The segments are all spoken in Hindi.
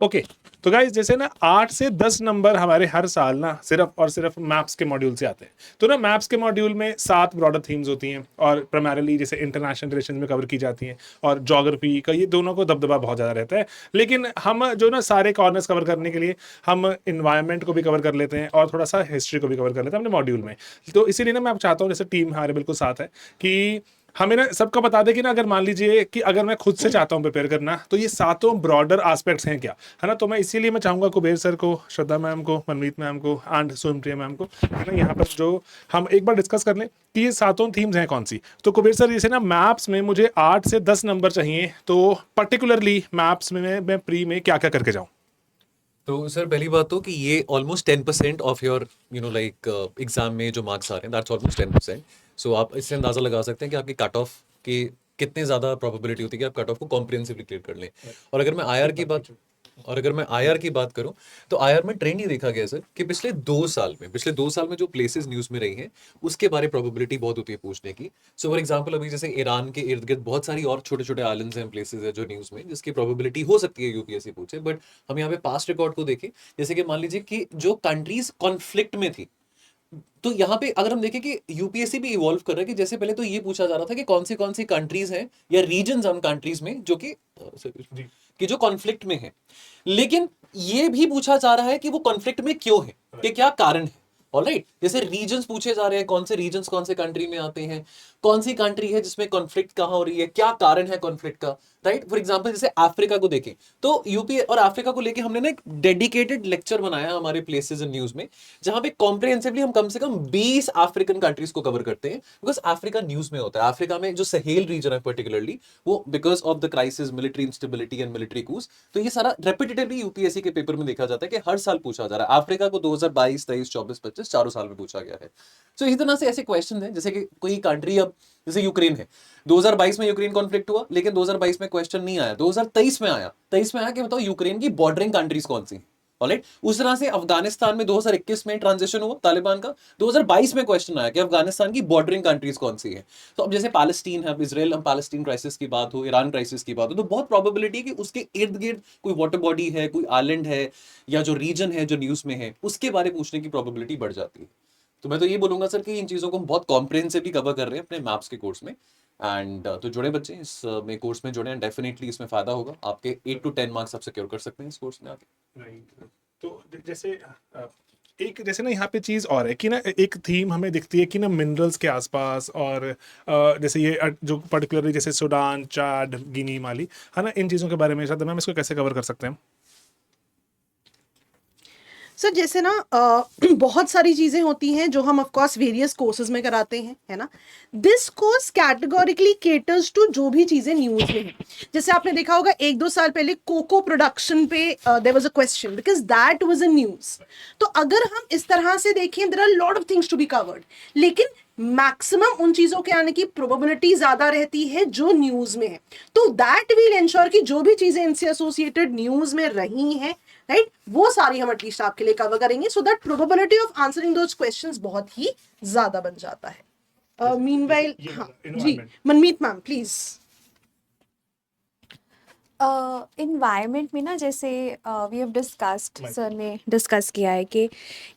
ओके तो गाइज जैसे ना 8 से 10 नंबर हमारे हर साल ना सिर्फ और सिर्फ मैप्स के मॉड्यूल से आते हैं। तो ना मैप्स के मॉड्यूल में 7 ब्रॉडर थीम्स होती हैं और प्राइमरली जैसे इंटरनेशनल रिलेशन में कवर की जाती हैं और जोग्राफी का ये दोनों को दबदबा बहुत ज़्यादा रहता है। लेकिन हम जो ना सारे कॉर्नर्स कवर करने के लिए हम इन्वायरमेंट को भी कवर कर लेते हैं और थोड़ा सा हिस्ट्री को भी कवर कर लेते हैं अपने मॉड्यूल में। तो इसीलिए ना मैं अब चाहता हूँ जैसे टीम हमारे बिल्कुल साथ है कि हमें ना सबका बता दें कि ना अगर मान लीजिए कि अगर मैं खुद से चाहता हूँ प्रिपेयर करना तो ये सातों ब्रॉडर एस्पेक्ट्स हैं क्या, है ना। तो मैं इसीलिए मैं चाहूंगा कुबेर सर को, श्रद्धा मैम को, मनमीत मैम को एंड सुमप्रिया मैम को, है ना, यहाँ पर जो हम एक बार डिस्कस कर लें कि ये सातों थीम्स हैं कौन सी। तो कुबेर सर जैसे ना मैप्स में मुझे 8 से 10 नंबर चाहिए, तो पर्टिकुलरली मैप्स में मैं प्री में क्या क्या करके जाऊँ। तो सर पहली बात तो कि ये almost 10% of your like exam में जो मार्क्स आ रहे हैं दैट्स ऑलमोस्ट 10%। सो आप इससे अंदाजा लगा सकते हैं कि आपकी कट ऑफ की कितने ज़्यादा प्रोबेबिलिटी होती है कि आप कट ऑफ को कॉम्प्रिहेंसिवली क्लियर कर लें। और अगर मैं आईआर की बात और अगर मैं आईआर की बात करूं तो आईआर में ट्रेंड ये देखा गया सर कि पिछले 2 साल में जो प्लेसेस न्यूज़ में रही हैं उसके बारे प्रोबेबिलिटी बहुत होती है पूछने की। सो फॉर एग्जांपल अभी जैसे ईरान के इर्द गिर्द बहुत सारी और छोटे छोटे आइलैंड्स हैं, प्लेसेस है जो न्यूज़ में जिसकी प्रोबेबिलिटी हो सकती है यूपीएससी पूछे। बट हम यहाँ पे पास्ट रिकॉर्ड को देखें, जैसे कि मान लीजिए कि जो कंट्रीज कॉन्फ्लिक्ट में थी, तो यहाँ पे अगर हम देखें कि यूपीएससी भी इवॉल्व कर रहा है कि जैसे पहले तो ये पूछा जा रहा था कि कौन सी कंट्रीज हैं या रीजन हम कंट्रीज में जो कि जो कॉन्फ्लिक्ट में है, लेकिन ये भी पूछा जा रहा है कि वो कॉन्फ्लिक्ट में क्यों है, कि क्या कारण है। ऑलराइट, जैसे रीजन्स पूछे जा रहे हैं, कौन से रीजन्स कौन से कंट्री में आते हैं, कौन सी कंट्री है जिसमें कॉन्फ्लिक्ट कहां हो रही है, क्या कारण है कॉन्फ्लिक्ट का। राइट, फॉर एग्जांपल जैसे अफ्रीका को देखें तो यूपी और अफ्रीका को लेके हमने ना एक डेडिकेटेड लेक्चर बनाया हमारे प्लेसेस इन न्यूज में, जहां पे कॉम्प्रिहेंसिवली हम कम से कम 20 अफ्रीकन कंट्रीज को कवर करते हैं, बिकॉज अफ्रीका न्यूज में होता है। अफ्रीका में जो सहेल रीजन है पर्टिकुलरली, वो because of the crisis, military instability and military कूस, तो ये सारा रेपिटेटिवली यूपीएससी के पेपर में देखा जाता है कि हर साल पूछा जा रहा है। अफ्रीका को 2022, 23, 24, 25 चारों साल में पूछा गया है। तो इसी तरह से ऐसे क्वेश्चन है, जैसे कि कोई कंट्री, अब जैसे यूक्रेन है, 2022 में यूक्रेन कॉन्फ्लिक्ट हुआ, लेकिन 2022 में क्वेश्चन नहीं आया, 2023 में आया। 23 में आया कि बताओ यूक्रेन की बॉर्डरिंग कंट्रीज कौन सी। ऑलराइट, उस तरह से अफगानिस्तान में 2021 में ट्रांजिशन हुआ तालिबान का, 2022 में क्वेश्चन आया कि अफगानिस्तान की बॉर्डरिंग कंट्रीज कौन सी है। तो अब जैसे पैलेस्टीन है, अब इजराइल, हम पैलेस्टीन क्राइसिस की बात हो, ईरान क्राइसिस की बात हो, तो बहुत प्रोबेबिलिटी है कि उसके इर्द गिर्द कोई वाटर बॉडी है, कोई आइलैंड है, या जो रीजन है जो न्यूज में है उसके बारे में पूछने की प्रोबेबिलिटी बढ़ जाती है। तो मैं तो ये बोलूंगा सर कि इन चीज़ों को हम बहुत कॉम्प्रिहेंसिवली कवर कर रहे हैं अपने मैप्स के कोर्स में। एंड तो जुड़े बच्चे इस में कोर्स में जुड़े हैं, डेफिनेटली इसमें फायदा होगा, आपके 8 to 10 मार्क्स आप सिक्योर कर सकते हैं इस कोर्स में आगे। राइट। तो जैसे एक जैसे ना यहाँ पे चीज़ और है कि ना एक थीम हमें दिखती है कि ना मिनरल्स के आसपास और जैसे ये जो पर्टिकुलरली जैसे सूडान, चाड, गिनी, माली, है ना, इन चीज़ों के बारे में शायद मैम इसको कैसे कवर कर सकते हैं। सर जैसे ना बहुत सारी चीजें होती हैं जो हम ऑफ कोर्स वेरियस कोर्सेज में कराते हैं, है ना। This course categorically caters to जो भी चीजें न्यूज में हैं। जैसे आपने देखा होगा 1-2 साल पहले कोको प्रोडक्शन पे there was a question because that was a news. तो अगर हम इस तरह से देखें, there are lot of things to be covered, लेकिन मैक्सिमम उन चीजों के आने की प्रोबेबिलिटी ज्यादा रहती है जो न्यूज में है। तो दैट विल इंश्योर कि जो भी चीजें इनसे एसोसिएटेड न्यूज में रही हैं, राइट, वो सारी हम एटलीस्ट आपके लिए कवर करेंगे, so that probability of answering those questions बहुत ही ज्यादा बन जाता है। मीनवाइल हाँ जी, मनमीत मैम प्लीज। इन्वायरमेंट में ना, जैसे वी हैव डिस्कस्ड, सर ने डिस्कस किया है कि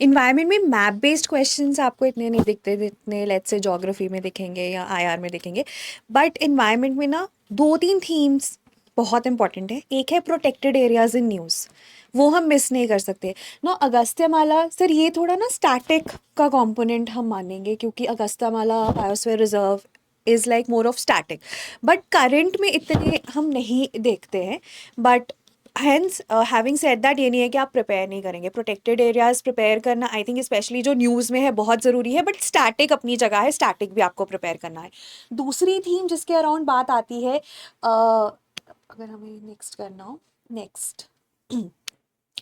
इन्वायरमेंट में मैप बेस्ड क्वेश्चंस आपको इतने नहीं दिखते जितने लेट्स से ज्योग्राफी में दिखेंगे या आईआर में दिखेंगे। बट इन्वायरमेंट में ना 2-3 थीम्स बहुत इंपॉर्टेंट है। एक है प्रोटेक्टेड एरियाज इन न्यूज़, वो हम मिस नहीं कर सकते ना। अगस्त्यमाला सर, ये थोड़ा ना स्टैटिक का कंपोनेंट हम मानेंगे, क्योंकि Agasthyamala biosphere reserve is like more of static, but current में इतने हम नहीं देखते हैं। But hence having said that, ये नहीं है कि आप प्रिपेयर नहीं करेंगे। प्रोटेक्टेड एरियाज प्रिपेयर करना आई थिंक स्पेशली जो न्यूज़ में है बहुत ज़रूरी है, बट स्टैटिक अपनी जगह है, स्टैटिक भी आपको प्रिपेयर करना है। दूसरी थीम जिसके अराउंड बात आती है, अगर हमें नेक्स्ट करना हो, नेक्स्ट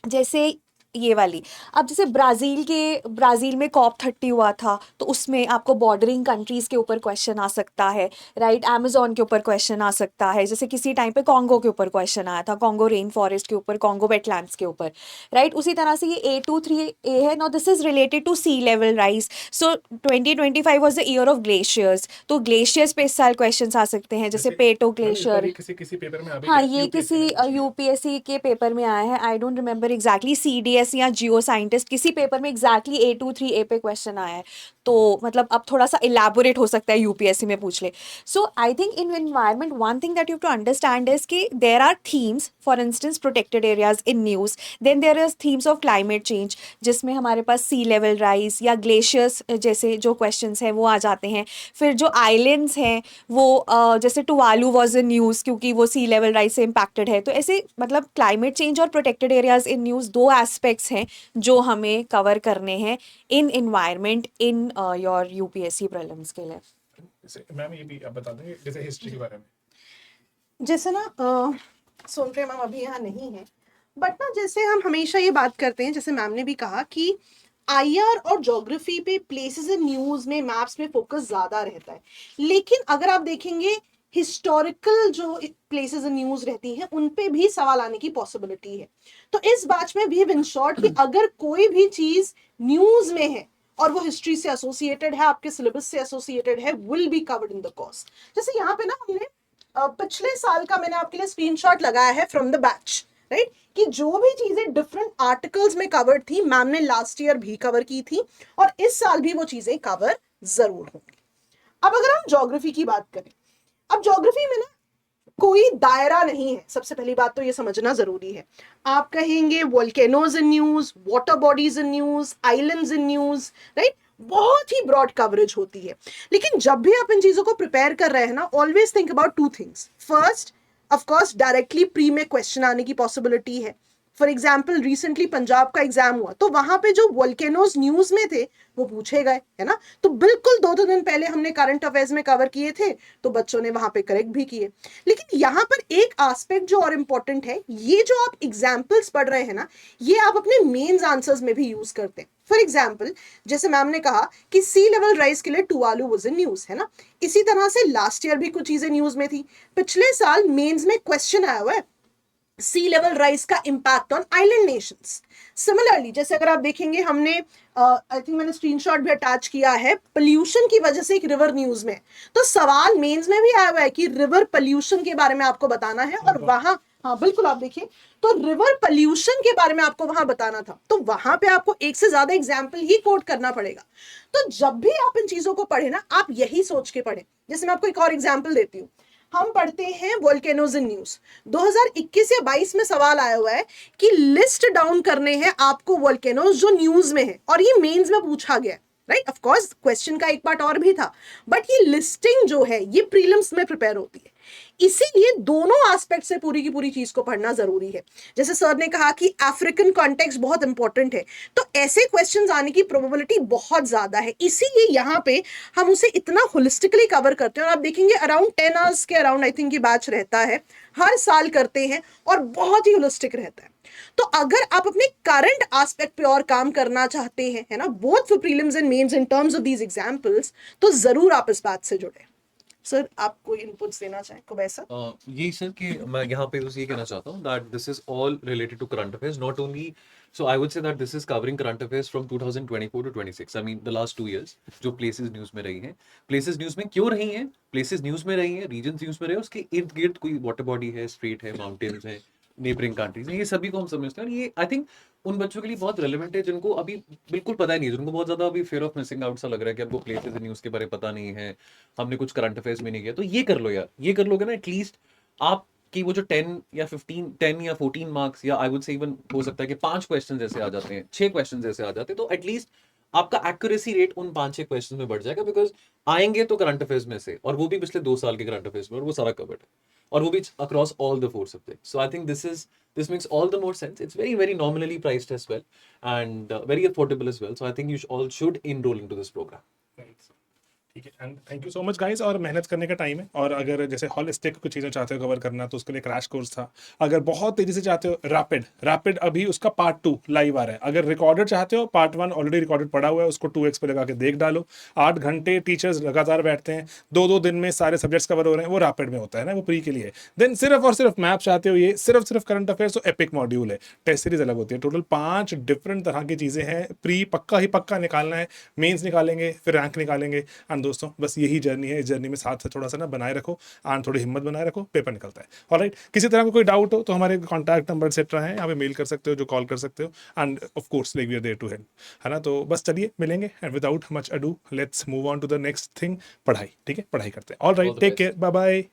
जैसे ये वाली। अब जैसे ब्राज़ील में COP30 हुआ था, तो उसमें आपको बॉर्डरिंग कंट्रीज़ के ऊपर क्वेश्चन आ सकता है, राइट? अमेज़न के ऊपर क्वेश्चन आ सकता है, जैसे किसी टाइम पे कॉन्गो के ऊपर क्वेश्चन आया था, कॉन्गो रेन फॉरेस्ट के ऊपर, कॉन्गो वेटलैंड्स के ऊपर, राइट? उसी तरह से ये A23A है। Now this is related to sea level rise. So 2025 was the year of glaciers, तो ग्लेशियर्स पे इस साल क्वेश्चंस आ सकते हैं, जैसे पेटो ग्लेशियर। किसी किसी पेपर में अभी हाँ, क्या ये UPSC किसी ने पूछी है। यूपीएससी के पेपर में आया है, I don't remember exactly, CDS या जियो साइंटिस्ट किसी पेपर में एग्जैक्टली A23A पे क्वेश्चन आया है। तो मतलब अब थोड़ा सा इलेबोरेट हो सकता है, यूपीएससी में पूछ ले। So I think in environment one thing that you have to understand is कि there are themes, for instance protected areas in news, then there is themes of climate change, जिसमें हमारे पास सी लेवल राइज या ग्लेशियर्स जैसे जो क्वेश्चंस हैं वो आ जाते हैं। फिर जो आइलैंड्स हैं वो जैसे टुवालू वाज इन न्यूज़ क्योंकि वो सी लेवल राइज से इम्पैक्टेड है। तो ऐसे मतलब क्लाइमेट चेंज और प्रोटेक्टेड एरियाज इन न्यूज़ दो एस्पेक्ट्स हैं जो हमें कवर करने हैं in environment in your UPSC prelims के लिए। जैसे मैम ये भी आप बता देंगे जैसे हिस्ट्री के बारे में। जैसे ना सोनप्रिया मैम अभी यहाँ नहीं है, बट ना जैसे हम हमेशा ये बात करते हैं, जैसे मैम ने भी कहा कि आईआर और ज्योग्राफी पे प्लेसेस इन न्यूज में मैप्स में फोकस ज्यादा रहता है, लेकिन अगर आप देखेंगे हिस्टोरिकल जो प्लेसेस इन न्यूज रहती हैं उन पे भी सवाल आने की पॉसिबिलिटी है। तो इस बैच में भी हैव इंश्योर्ड कि अगर कोई भी चीज न्यूज में है और वो हिस्ट्री से एसोसिएटेड है, आपके सिलेबस से एसोसिएटेड है, will be covered in the course. जैसे यहाँ पे ना हमने पिछले साल का मैंने आपके लिए स्क्रीनशॉट लगाया है फ्रॉम द बैच, राइट, कि जो भी चीजें डिफरेंट आर्टिकल्स में कवर्ड थी मैम ने लास्ट ईयर भी कवर की थी और इस साल भी वो चीजें कवर जरूर होंगी। अब अगर हम ज्योग्राफी की बात करें, अब ज्योग्राफी में ना कोई दायरा नहीं है, सबसे पहली बात तो ये समझना जरूरी है। आप कहेंगे volcanoes in news, water bodies in news, islands in news, right, बहुत ही ब्रॉड कवरेज होती है। लेकिन जब भी आप इन चीजों को प्रिपेयर कर रहे हैं ना, always think about two things. First, of course directly pre में क्वेश्चन आने की पॉसिबिलिटी है। फॉर एग्जाम्पल रिसेंटली पंजाब का एग्जाम हुआ तो वहां पे जो वोल्केनोज न्यूज में थे वो पूछे गए, है ना। तो बिल्कुल 2 दिन पहले हमने करंट अफेयर्स में कवर किए थे तो बच्चों ने वहां पे करेक्ट भी किए। लेकिन यहाँ पर एक एस्पेक्ट जो और इम्पोर्टेंट है, ये जो आप एग्जाम्पल्स पढ़ रहे हैं ना, ये आप अपने मेंस आंसर्स में भी यूज करते हैं। फॉर एग्जाम्पल जैसे मैम ने कहा कि सी लेवल राइज के लिए टुवालू वाज इन न्यूज, है ना। इसी तरह से लास्ट ईयर भी कुछ चीजें न्यूज में थी। पिछले साल मेंस में क्वेश्चन आया हुआ है सी लेवल राइज का impact on island Nations. Similarly जैसे अगर आप देखेंगे हमने आई थिंक मैंने स्क्रीनशॉट भी अटैच किया है, पोल्यूशन की वजह से एक रिवर न्यूज में, तो सवाल मेंस में भी आया हुआ है कि रिवर पोल्यूशन के बारे में आपको बताना है और वहां, हाँ बिल्कुल आप देखिए, तो रिवर पोल्यूशन के बारे में आपको वहां बताना था, तो वहां पे आपको एक से ज्यादा एग्जाम्पल ही कोट करना पड़ेगा। तो जब भी आप इन चीजों को पढ़े ना, आप यही सोच के पढ़े। जैसे मैं आपको एक और एग्जाम्पल देती हूँ, हम पढ़ते हैं वोल्केनोज इन न्यूज, 2021 या 22 में सवाल आया हुआ है कि लिस्ट डाउन करने हैं आपको वोल्केनोज जो न्यूज में है, और ये मेंस में पूछा गया, राइट। ऑफ कोर्स क्वेश्चन का एक पार्ट और भी था, बट ये लिस्टिंग जो है ये प्रीलिम्स में प्रिपेयर होती है। इसीलिए दोनों एस्पेक्ट से पूरी की पूरी चीज को पढ़ना जरूरी है। जैसे सर ने कहा कि अफ्रीकन कॉन्टेक्स्ट बहुत इंपॉर्टेंट है, तो ऐसे क्वेश्चंस आने की प्रोबेबिलिटी बहुत ज्यादा है, इसीलिए यहाँ पे हम उसे इतना होलिस्टिकली कवर करते हैं। और आप देखेंगे अराउंड 10 आवर्स के अराउंड आई थिंक ये बैच रहता है, हर साल करते हैं और बहुत ही होलिस्टिक रहता है। तो अगर आप अपने करंट एस्पेक्ट पे और काम करना चाहते हैं, है ना, both for prelims and mains in terms of these examples, तो जरूर आप इस बात से जुड़े। सर आप कोई इनपुट्स देना चाहें को वैसा? यही सर कि मैं यहाँ पे बस ये कहना चाहता हूँ that this is all related to current affairs, not only, so I would say that this is covering current affairs from 2024 to 26. I mean the last 2 years जो places news में रही हैं, places news में क्यों रही हैं, places news में रही हैं, regions news में रही हैं, उसके इर्द गिर्द कोई water body है, strait है, mountains है, नेबरिंग कंट्रीज हैं, ये सभी को हम समझते हैं। और ये आई थिंक उन बच्चों के लिए बहुत रेलेवेंट है जिनको अभी बिल्कुल पता ही नहीं है, जिनको बहुत ज्यादा अभी फियर ऑफ मिसिंग आउट सा लग रहा है कि आपको प्लेसेस न्यूज के बारे में पता नहीं है, हमने कुछ करंट अफेयर्स में नहीं किया। तो ये कर लो यार, ये कर लोगे ना, एटलीस्ट आप कि वो जो 10 या 14 मार्क्स, या आई वुड से इवन हो सकता है कि 5 क्वेश्चन जैसे आ जाते हैं, 6 क्वेश्चन जैसे आ जाते हैं, तो एटलीस्ट आपका एक्यूरेसी रेट उन 5-6 क्वेश्चन में बढ़ जाएगा, बिकॉज आएंगे तो करंट अफेयर्स में से, और वो भी पिछले 2 साल के करंट अफेयर्स में, और वो सारा कवर्ड है, और वो भी across all the 4 subjects. So I think this makes all the more sense. It's very, very nominally priced as well, and very affordable as well. So I think you all should enroll into this program. ठीक है, and thank you so much guys. और मेहनत करने का टाइम है, और अगर जैसे हॉलिस्टिक कुछ चीज़ें चाहते हो कवर करना तो उसके लिए क्रैश कोर्स था। अगर बहुत तेजी से चाहते हो रैपिड अभी उसका पार्ट 2 लाइव आ रहा है। अगर रिकॉर्डेड चाहते हो, पार्ट 1 ऑलरेडी रिकॉर्डेड पड़ा हुआ है, उसको 2x पे लगा के देख डालो। 8 घंटे टीचर्स लगातार बैठते हैं, 2-2 दिन में सारे सब्जेक्ट्स कवर हो रहे हैं, वो रैपिड में होता है ना, वो प्री के लिए। देन सिर्फ और सिर्फ मैप चाहते हो, ये सिर्फ करंट अफेयर्स, तो एपिक मॉड्यूल है। टेस्ट सीरीज अलग होती है। टोटल 5 डिफरेंट तरह की चीज़ें हैं। प्री पक्का निकालना है, मेंस निकालेंगे, फिर रैंक निकालेंगे। एंड दोस्तों बस यही जर्नी है। इस जर्नी में साथ से थोड़ा सा ना बनाए रखो, एंड थोड़ी हिम्मत बनाए रखो, पेपर निकलता है। ऑलराइट, किसी तरह का कोई डाउट हो तो हमारे कॉन्टैक्ट नंबर एक्सेट्रा है, यहाँ पे मेल कर सकते हो, जो कॉल कर सकते हो, and of course like we are there to help, है ना। तो बस चलिए मिलेंगे, and without much ado let's move on to the next thing, पढ़ाई। ठीक है, पढ़ाई करते हैं। Alright, the take best. Care, bye bye.